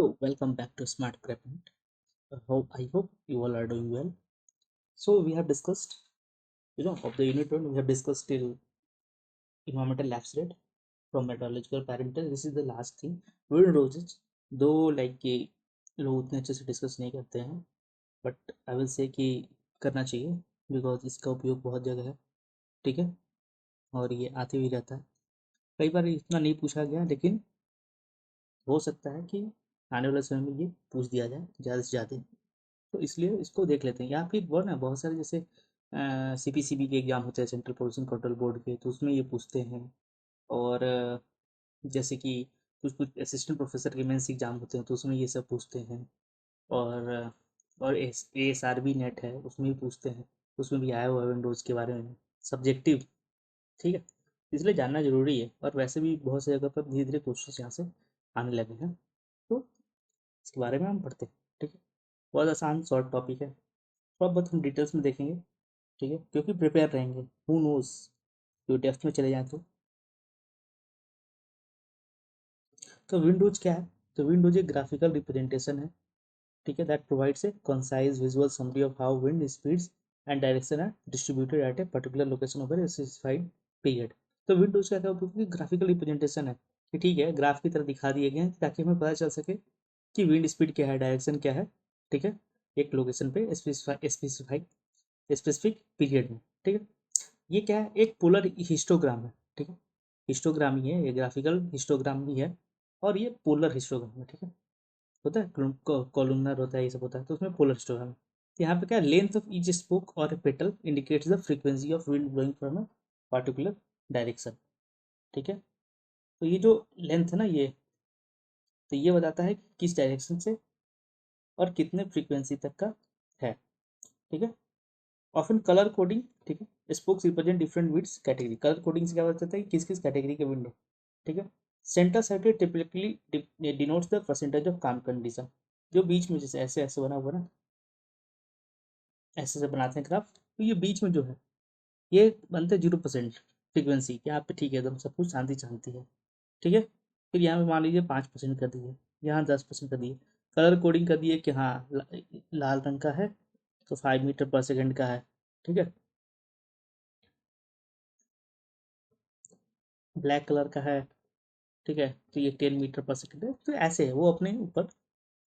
So, welcome back to Smart Prepment. I hope you all are doing well. So, we have discussed, of the unit one, we have discussed till environmental lapse rate from meteorological parameters. This is the last thing. Wind roses, though ये लोग उतने अच्छे से discuss नहीं करते हैं, but I will say कि करना चाहिए बिकॉज इसका उपयोग बहुत जगह है, ठीक है, और ये आते भी रहता है। कई बार इतना नहीं पूछा गया, लेकिन हो सकता है कि आने वाले समय में ये पूछ दिया जाए ज़्यादा से ज़्यादा। तो इसलिए इसको देख लेते हैं, या फिर वो ना बहुत सारे जैसे सीपीसीबी के एग्जाम होते हैं, सेंट्रल पोल्यूशन कंट्रोल बोर्ड के, तो उसमें ये पूछते हैं। और जैसे कि कुछ कुछ असिस्टेंट प्रोफेसर के मेंस एग्जाम होते हैं, तो उसमें ये सब पूछते हैं। और और ASRB नेट है, उसमें भी पूछते हैं, उसमें भी आया हुआ है विंडोज़ के बारे में, सब्जेक्टिव, ठीक है। इसलिए जानना जरूरी है, और वैसे भी बहुत सी जगह पर धीरे धीरे क्वेश्चन यहाँ से आने लगे हैं, तो इसके बारे में हम पढ़ते हैं, ठीक है। बहुत आसान शॉर्ट टॉपिक है, थोड़ा बहुत हम डिटेल्स में देखेंगे, ठीक है, क्योंकि प्रिपेयर रहेंगे। हु नोज जो डेप्थ में चले जाएँ तो विंडोज क्या है? तो विंडोज एक ग्राफिकल रिप्रेजेंटेशन है, ठीक है, that provides a concise visual summary of how wind speeds and direction are distributed at a particular location over a specified period. तो विंडोज का क्या होता है? ग्राफिकल रिप्रेजेंटेशन है कि ठीक है, ग्राफ की तरह दिखा दिए गए हैं ताकि हमें पता चल सके कि विंड स्पीड क्या है, डायरेक्शन क्या है, ठीक है, एक लोकेशन पे स्पेसिफिक पीरियड में, ठीक है। ये क्या है? एक पोलर हिस्टोग्राम है, ठीक है, हिस्टोग्राम ही है, ये ग्राफिकल हिस्टोग्राम भी है, और ये पोलर हिस्टोग्राम है, ठीक है। होता है कॉलमनर होता है, ये सब होता है, तो उसमें पोलर हिस्टोग्राम है। यहाँ पे क्या है? लेंथ ऑफ ईच स्पोक और a petal indicates the frequency of wind blowing from a particular direction, ठीक है। तो ये जो लेंथ है ना, ये तो ये बताता है कि किस डायरेक्शन से और कितने फ्रीक्वेंसी तक का है, ठीक है। ऑफन कलर कोडिंग, ठीक है, spokes represent different winds category. Colour coding से क्या पता चलता है कि किस किस कैटेगरी के विंडो, ठीक है। Centre circle typically denotes the percentage of काम कंडीशन। जो बीच में जैसे ऐसे ऐसे बना हुआ ना, ऐसे से बनाते हैं ग्राफ, तो ये बीच में जो है ये बनते हैं 0% फ्रीक्वेंसी, यहाँ पे ठीक है, एकदम सब कुछ शांति शांति है, ठीक है। फिर यहाँ पे मान लीजिए 5% कर दिए, यहाँ 10% कर दिए, कलर कोडिंग कर दिए कि हाँ लाल रंग का है तो 5 मीटर पर सेकेंड का है, ठीक है। ब्लैक कलर का है, ठीक है, तो ये 10 मीटर पर सेकेंड है। तो ऐसे है, वो अपने ऊपर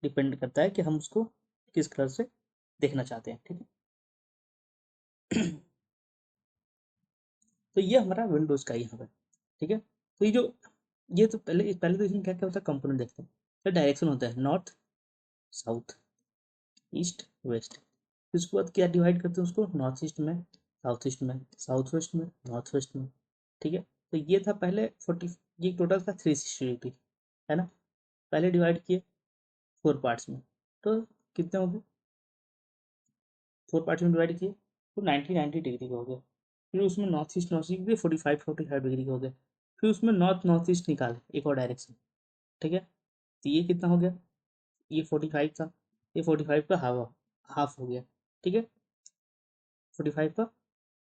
डिपेंड करता है कि हम उसको किस कलर से देखना चाहते हैं, ठीक है। तो ये हमारा विंडोज का ही यहाँ पे, ठीक है। तो ये तो पहले पहले तो इसमें क्या क्या होता है, कंपोनेंट देखते हैं। तो डायरेक्शन होता है नॉर्थ, साउथ, ईस्ट, वेस्ट। उसके बाद क्या डिवाइड करते हैं उसको? नॉर्थ ईस्ट में, साउथ ईस्ट में, साउथ वेस्ट में, नॉर्थ वेस्ट में, ठीक है। तो ये था पहले 40, ये टोटल था 360 डिग्री, है ना। पहले डिवाइड किए 4 पार्ट्स में, तो कितने हो गए? 4 पार्ट्स में डिवाइड किए तो 90 डिग्री का हो गया। फिर उसमें नॉर्थ ईस्ट के 45 डिग्री का हो गया। फिर उसमें नॉर्थ ईस्ट निकाले एक और डायरेक्शन, ठीक है। तो ये कितना हो गया? ये 45 था, ये 45 का हाफ हाफ हो गया, ठीक है। 45 का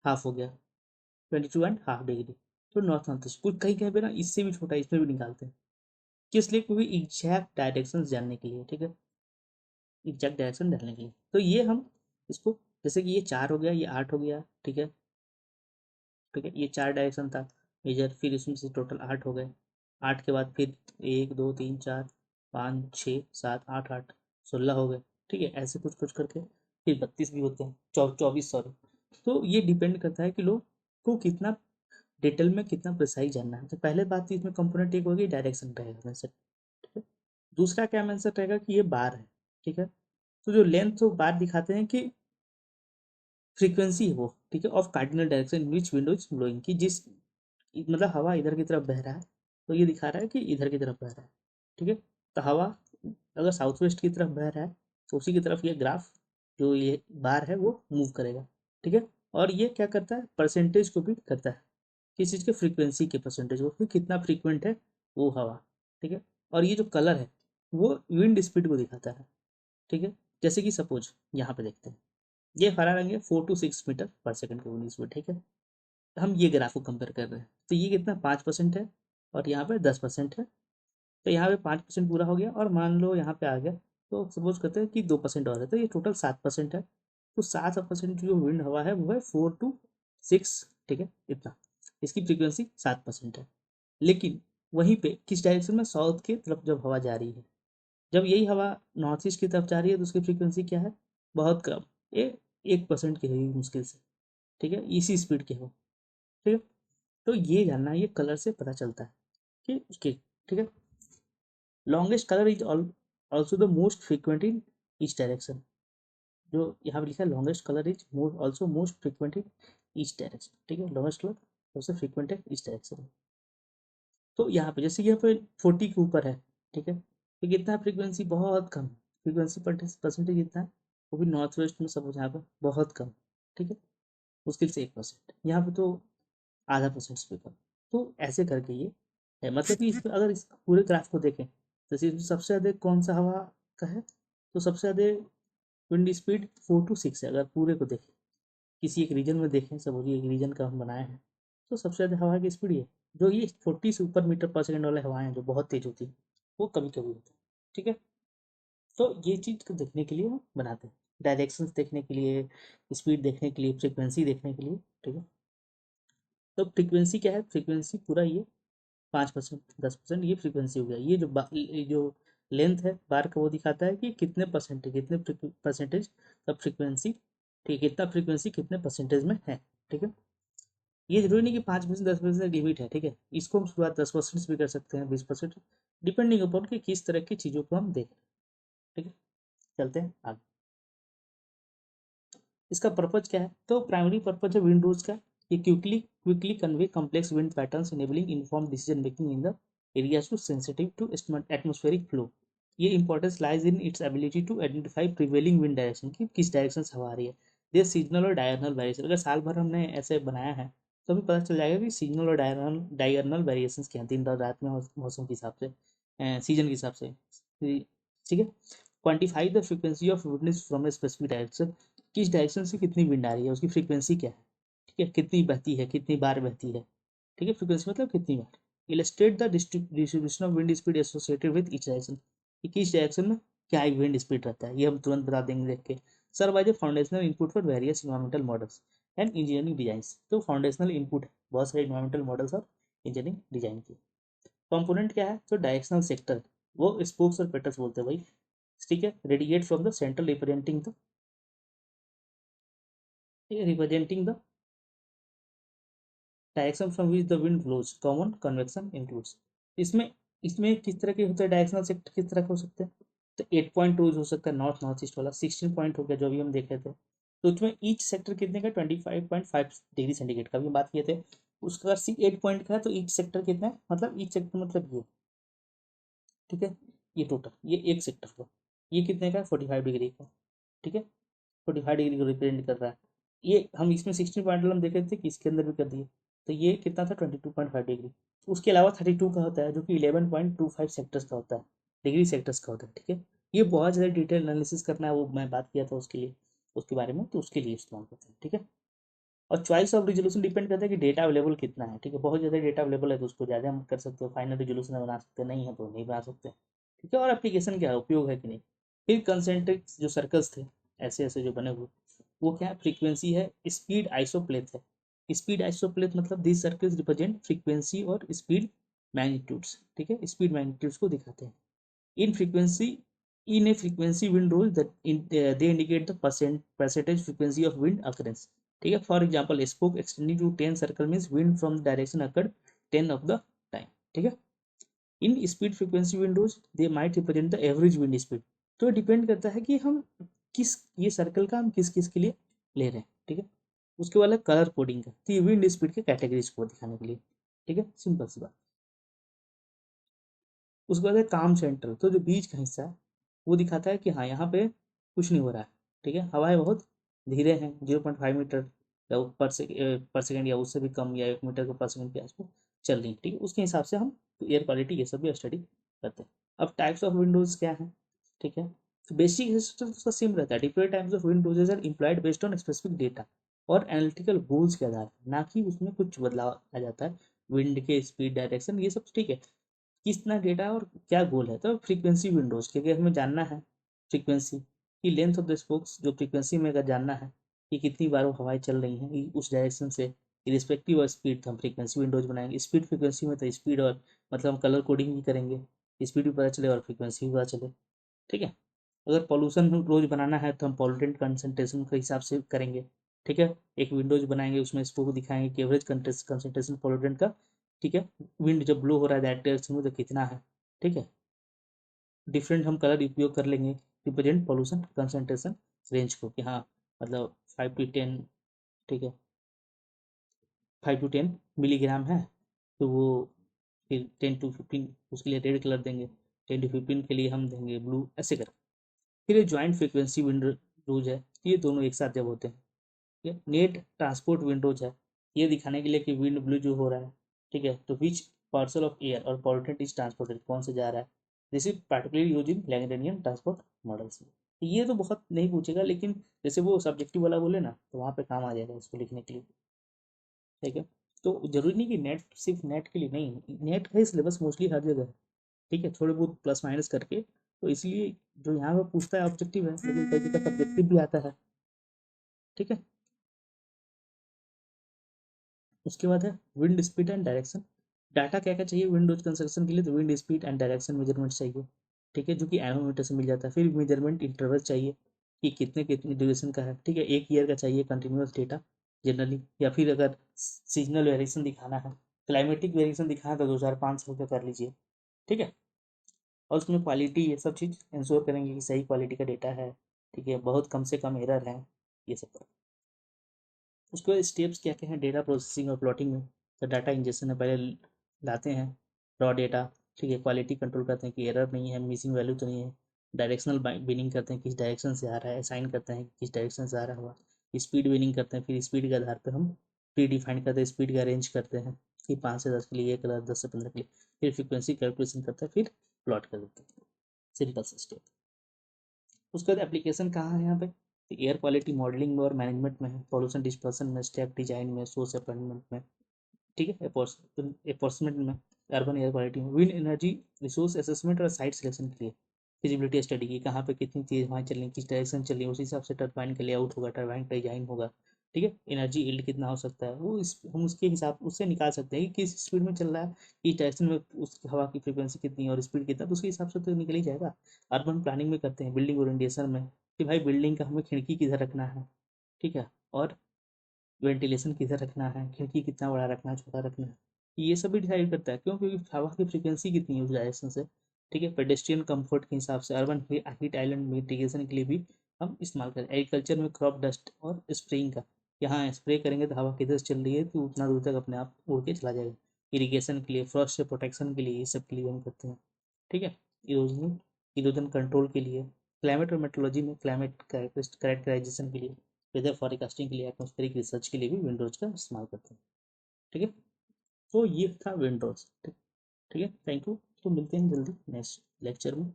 हाफ हो गया, 22.5 डिग्री। तो नॉर्थ ईस्ट कुछ कहीं कहीं पे ना इससे भी छोटा, इसमें भी निकालते हैं, किस लिए? क्योंकि एग्जैक्ट डायरेक्शन जानने के लिए, ठीक है, एग्जैक्ट डायरेक्शन डालने के लिए। तो ये हम इसको, जैसे कि ये 4 हो गया, ये 8 हो गया, ठीक है, ठीक है, ये 4 डायरेक्शन था मेजर, फिर इसमें से टोटल 8 हो गए। 8 के बाद फिर 1 2 3 4 5 6 7 8 16 हो गए, ठीक है। ऐसे कुछ कुछ करके फिर 32 भी होते हैं, 24, सॉरी। तो ये डिपेंड करता है कि लोग को कितना डिटेल में कितना प्रिसाइज जानना है। तो पहले बात तो इसमें कंपोनेंट एक होगी, डायरेक्शन रहेगा मेंशन, ठीक है। दूसरा क्या मेंशन रहेगा कि ये बार है, ठीक है। तो जो लेंथ तो बार दिखाते हैं कि फ्रीक्वेंसी है वो, ठीक है, of cardinal direction which window is blowing, की जिस मतलब हवा इधर की तरफ बह रहा है, तो ये दिखा रहा है कि इधर की तरफ बह रहा है, ठीक है। तो हवा अगर साउथ वेस्ट की तरफ बह रहा है तो उसी की तरफ ये ग्राफ जो ये बार है वो मूव करेगा, ठीक है। और ये क्या करता है? परसेंटेज को भी करता है, किस चीज़ के? फ्रीक्वेंसी के परसेंटेज को, कि कितना फ्रीक्वेंट है वो हवा, ठीक है। और ये जो कलर है वो विंड स्पीड को दिखाता है, ठीक है। जैसे कि सपोज यहाँ पे देखते हैं, ये हरा रंग है, 4 to 6 मीटर पर सेकेंड की विंड स्पीड, ठीक है। हम ये ग्राफ को कंपेयर कर रहे हैं, तो ये कितना 5% है और यहाँ पे 10% है, तो यहाँ पे 5% पूरा हो गया, और मान लो यहाँ पे आ गया, तो सपोज करते हैं कि 2% और है, तो ये टोटल 7% है। तो 7% जो विंड हवा है वो है 4 to 6, ठीक है, इतना इसकी फ्रीक्वेंसी 7% है। लेकिन वहीं पे किस डायरेक्शन में, साउथ की तरफ जब हवा जा रही है, जब यही हवा नॉर्थ ईस्ट की तरफ जा रही है, तो उसकी फ्रीक्वेंसी क्या है, बहुत कम, ये 1% की है मुश्किल से, ठीक है, इसी स्पीड की हवा, ठीक है। तो ये जानना, ये कलर से पता चलता है कि उसके, ठीक है। Longest colour is also the most frequent in each direction, जो यहाँ पे लिखा है longest colour is also most frequent in each direction, ठीक है, लॉन्गेस्ट कलर सबसे फ्रीक्वेंट है ईच डायरेक्शन में। तो यहाँ पे जैसे यहाँ पे 40 के ऊपर है, ठीक है, तो कितना फ्रीक्वेंसी, बहुत कम फ्रीक्वेंसी, परसेंटेज कितना है, वो भी नॉर्थ वेस्ट में सब यहाँ पे बहुत कम, ठीक है, मुश्किल से 1%, यहाँ पे तो आधा परसेंट से भी कम। तो ऐसे करके ये है, मतलब कि इसमें अगर इस पूरे ग्राफ को देखें, जैसे इसमें सबसे अधिक कौन सा हवा का है, तो सबसे अधिक विंड स्पीड 4 to 6 है। अगर पूरे को देखें, किसी एक रीजन में देखें, सब एक रीजन का हम बनाए हैं, तो सबसे ज़्यादा हवा की स्पीड ये, जो ये 40 से ऊपर मीटर पर सेकेंड वाले हवाएं हैं जो बहुत तेज होती है, वो कभी कभी होती है, ठीक है। तो ये चीज़ को देखने के लिए हम बनाते हैं, डायरेक्शंस देखने के लिए, स्पीड देखने के लिए, फ्रिक्वेंसी देखने के लिए, ठीक है। तो फ्रीक्वेंसी क्या है, फ्रीक्वेंसी पूरा ये 5%, 10% ये फ्रीक्वेंसी हो गया। ये जो लेंथ है बार का, वो दिखाता है कि कितने परसेंटेज, कितने परसेंटेज का फ्रीक्वेंसी, ठीक है, कितना फ्रीक्वेंसी कितने परसेंटेज में है, ठीक है। ये जरूरी नहीं कि 5%, 10% लिमिट है, ठीक है, इसको हम शुरुआत 10% से भी कर सकते हैं, 20%, डिपेंडिंग अपॉन कि किस तरह की चीज़ों को हम देख रहे हैं, ठीक है। चलते हैं आगे। इसका पर्पज क्या है, तो प्राइमरी पर्पज है विंडोज का, ये quickly convey complex wind patterns enabling inform decision making in the areas to sensitive to atmospheric flow. ये importance lies in its ability to identify prevailing wind direction, की किस direction से हवा आ रही है। दे सीजनल और डायरनल वेरिएशन, अगर साल भर हमने ऐसे बनाया है तो हमें पता चल जाएगा कि सीजनल और डायरनल वेरिएशन क्या हैं, दिन और रात में मौसम के हिसाब से, सीजन के हिसाब से, ठीक है। Quantify the frequency of winds from a specific direction, किस डायरेक्शन से कितनी विंड आ रही है, उसकी फ्रीक्वेंसी क्या है, ठीक है, कितनी बहती है, कितनी बार बहती है, ठीक है, फ्रीक्वेंसी मतलब कितनी बार। Illustrate the distribution of wind speed associated with each direction, कि किस डायरेक्शन में क्या विंड स्पीड रहता है, ये हम तुरंत बता देंगे देख के। Sir by the foundational input for various environmental models and engineering design, तो फाउंडेशनल इनपुट है बहुत सारे इन्वायरमेंटल मॉडल्स और इंजीनियरिंग डिजाइन की। कंपोनेंट क्या है, तो डायरेक्शनल सेक्टर, वो स्पोक्स और पेटल्स बोलते हैं भाई, ठीक है, radiate from the central representing the direction from which the wind blows, common convection includes. इसमें इसमें किस तरह के होते हैं डायरेक्शनल सेक्टर, किस तरह के हो सकते हैं, तो 8.2 हो सकता है नॉर्थ नॉर्थ ईस्ट वाला, 16 पॉइंट हो गया जो अभी हम देख रहे थे, तो उसमें ईच सेक्टर कितने का 25.5 डिग्री सेंटीग्रेड का भी बात किए थे। उसका अगर 8 पॉइंट का है तो ईच सेक्टर कितना है, मतलब ईच सेक्टर मतलब ये, ठीक है, ये टोटल ये एक सेक्टर का, ये कितने का 45 डिग्री का, ठीक है, 45 डिग्री को रिप्रेजेंट कर रहा है। ये हम इसमें 16 पॉइंट हम देख रहे थे कि इसके अंदर भी कर दिए, तो ये कितना था 22.5 डिग्री। उसके अलावा 32 का होता है जो कि 11.25 सेक्टर्स का होता है, डिग्री सेक्टर्स का होता है, ठीक है। ये बहुत ज़्यादा डिटेल एनालिसिस करना है, वो मैं बात किया था उसके लिए, उसके बारे में, तो उसके लिए इस्तेमाल करते हैं, ठीक है। और चॉइस ऑफ रिजोल्यूशन डिपेंड करता है कि डेटा अवेलेबल कितना है, ठीक है, बहुत ज़्यादा डेटा अवेलेबल है तो उसको ज़्यादा हम कर सकते हो, फाइनल रिजोल्यूशन बना सकते हैं, नहीं है तो नहीं बना सकते, ठीक है। और एप्लीकेशन क्या है, उपयोग है कि नहीं। फिर कंसेंट्रिक जो सर्कल्स थे ऐसे ऐसे जो बने हुए, वो क्या है, फ्रीक्वेंसी है, स्पीड आइसोप्लेथ है। स्पीड आइसोप्लेथ मतलब दिस सर्कल्स रिप्रेजेंट फ्रीक्वेंसी और स्पीड मैग्नीट्यूड्स, ठीक है, स्पीड मैग्नीट्यूड्स को दिखाते हैं। In frequency in a frequency wind rules that they indicate the percentage frequency of wind occurrence, ठीक है। For example spoke extending to 10 circle means wind from the direction occurred 10 of the time, ठीक है। In speed frequency windows they might represent the average wind speed, तो depend करता है कि हम किस, ये सर्कल का हम किस किस के लिए ले रहे हैं, ठीक है। उसके वाला कलर कोडिंग का, तो ये विंड स्पीड के कैटेगरीज को दिखाने के लिए, ठीक है, सिंपल सी बात। उसके बाद है काम सेंटर, तो जो बीच का हिस्सा है वो दिखाता है कि हाँ यहाँ पे कुछ नहीं हो रहा है, ठीक है, हवाएं बहुत धीरे हैं, 0.5 मीटर या पर सेकेंड या उससे भी कम, या 1 मीटर पर सेकेंड के आसपास चल रही है, ठीक है। उसके हिसाब से हम एयर क्वालिटी ये सब भी स्टडी करते हैं। अब टाइप्स ऑफ विंडोज क्या है, ठीक है, तो बेसिक सिस्टम उसका सेम रहता है, different types of windows are employed based on specific data और एनालिटिकल रूल्स के आधार पर, ना कि उसमें कुछ बदलाव आ जाता है, विंड के स्पीड डायरेक्शन ये सब, ठीक है। कितना डेटा और क्या गोल है। तो फ्रीक्वेंसी विंडोज, क्योंकि हमें जानना है फ्रीक्वेंसी की लेंथ ऑफ द स्पोक्स, जो फ्रीक्वेंसी में अगर जानना है कि कितनी बार वो हवाएं चल रही हैं उस डायरेक्शन से रिस्पेक्टिव और स्पीड, तो हम फ्रीक्वेंसी विंडोज बनाएंगे। स्पीड फ्रीक्वेंसी में तो स्पीड और मतलब हम कलर कोडिंग भी करेंगे, स्पीड भी पता चले और फ्रीक्वेंसी भी पता चले। ठीक है। अगर पॉल्यूशन रोज बनाना है तो हम पॉल्यूटेंट कंसंट्रेशन के हिसाब से करेंगे। ठीक है। एक विंडोज बनाएंगे, उसमें इसको दिखाएंगे कि एवरेज कंसंट्रेशन पॉल्यूटेंट का। ठीक है। विंड जब ब्लो हो रहा है दैट डायरेक्शन में तो कितना है। ठीक है। डिफरेंट हम कलर उपयोग कर लेंगे रिप्रेजेंट पॉल्यूशन कंसंट्रेशन रेंज को, कि हाँ मतलब 5 to 10। ठीक है। 5 to 10 मिलीग्राम है, तो वो फिर 10 to 15 उसके लिए रेड कलर देंगे, 10 to 15 के लिए हम देंगे ब्लू, ऐसे कर। फिर ये ज्वाइंट फ्रीक्वेंसी विंडोज है, ये दोनों एक साथ जब होते हैं। ठीक है। नेट ट्रांसपोर्ट विंडोज है, ये दिखाने के लिए कि विंड ब्लो जो हो रहा है। ठीक है। तो विच पार्सल ऑफ एयर और पॉल्यूटेंट इज ट्रांसपोर्टेड, कौन से जा रहा है। This is particularly use in Lagrangian transport models. ये तो बहुत नहीं पूछेगा, लेकिन जैसे वो सब्जेक्टिव वाला बोले ना, तो वहाँ पे काम आ जाएगा इसको लिखने के लिए। ठीक है। तो जरूरी नहीं कि नेट सिर्फ नेट के लिए, नहीं, नेट का ही सिलेबस मोस्टली हर जगह है। ठीक है। थोड़े बहुत प्लस माइनस करके, तो इसलिए जो यहाँ पे पूछता है ऑब्जेक्टिव है, लेकिन कई जगह सब्जेक्टिव भी आता है। ठीक है। उसके बाद है wind speed and direction. Data क्या क्या चाहिए विंडोज कंस्ट्रक्शन के लिए, तो wind speed and direction measurement चाहिए। ठीक है। जो कि एनोमीटर से मिल जाता है। फिर मेजरमेंट इंटरवल चाहिए कि कितने कितने ड्यूरेशन का है। ठीक है। 1 ईयर का चाहिए कंटिन्यूस डेटा जनरली, या फिर अगर सीजनल वेरिएशन दिखाना है, क्लाइमेटिक वेरिएशन दिखाना है, तो 2 4 5 साल का कर लीजिए। ठीक है। और उसमें क्वालिटी ये सब चीज़ इंश्योर करेंगे कि सही क्वालिटी का डेटा है। ठीक है। बहुत कम से कम एरर है, ये सब करें। उसके बाद स्टेप्स क्या क्या हैं डेटा प्रोसेसिंग और प्लॉटिंग में। तो डाटा इंजेक्शन में पहले लाते हैं रॉ डेटा। ठीक है। क्वालिटी कंट्रोल करते हैं कि एरर नहीं है, मिसिंग वैल्यू तो नहीं है। डायरेक्शनल बिनिंग करते हैं किस डायरेक्शन से आ रहा है, असाइन करते हैं किस डायरेक्शन से आ रहा हुआ। स्पीड बिनिंग करते हैं, फिर स्पीड के आधार पर हम प्री डिफाइन करते हैं, स्पीड का रेंज करते हैं कि 5 से 10 के लिए, 1 10 से 15 के लिए। फिर फ्रिक्वेंसी कैलकुलेशन करते हैं, फिर प्लॉट कर देते हैं। सिंपल सा स्टेप। उसके बाद एप्लीकेशन कहाँ है यहाँ पे, एयर क्वालिटी मॉडलिंग में और मैनेजमेंट में है, पॉल्यूशन डिस्पर्सन में, स्टेप डिजाइन में, सोर्स अपॉइंटमेंट में। ठीक है। एपोर्समेंट में, अर्बन एयर क्वालिटी में, विंड एनर्जी रिसोर्स असेसमेंट और साइट सिलेक्शन के लिए फिजिबिलिटी स्टडी की, कहाँ पे कितनी तेज हवाएं चल रही, किस डायरेक्शन चल रही है, उस हिसाब से टरबाइन का लेआउट होगा, टरबाइन का डिजाइन होगा। ठीक है। एनर्जी यील्ड कितना हो सकता है वो हम उसके हिसाब उससे निकाल सकते हैं कि किस स्पीड में चल रहा है, किस डायरेक्शन में उस हवा की फ्रिक्वेंसी कितनी है और स्पीड कितना, तो उसके हिसाब से तो निकल ही जाएगा। अर्बन प्लानिंग में करते हैं बिल्डिंग ओरिएंटेशन में, कि भाई बिल्डिंग का हमें खिड़की किधर रखना है। ठीक है। और वेंटिलेशन किधर रखना है, खिड़की कितना बड़ा रखना है, छोटा रखना है, ये सब भी डिसाइड करता है। क्यों? क्योंकि हवा की फ्रीक्वेंसी कितनी है उस डायरेक्शन से। ठीक है। पेडेस्ट्रियन कंफर्ट के हिसाब से, अर्बन हीट आइलैंड मिटिगेशन के लिए भी हम इस्तेमाल करें। एग्रीकल्चर में क्रॉप डस्ट और स्प्रेइंग का, यहाँ स्प्रे करेंगे तो हवा किधर से चल रही है तो उतना दूर तक अपने आप उड़ के चला जाएगा। इरीगेशन के लिए, फ्रॉस्ट से प्रोटेक्शन के लिए, ये सब के लिए हम करते हैं। ठीक है। इरोजन इरोजन कंट्रोल के लिए, क्लाइमेट और मेट्रोलॉजी में क्लाइमेट कैरेक्टराइजेशन के लिए, वेदर फॉरकास्टिंग के लिए, एटमॉस्फेरिक रिसर्च के लिए भी विंडोज का इस्तेमाल करते हैं। ठीक है। तो ये था विंडोज। ठीक। ठीक है। Thank you. तो मिलते हैं जल्दी नेक्स्ट लेक्चर में।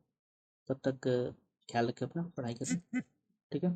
तब तक ख्याल रखें अपना, पढ़ाई करें। ठीक है।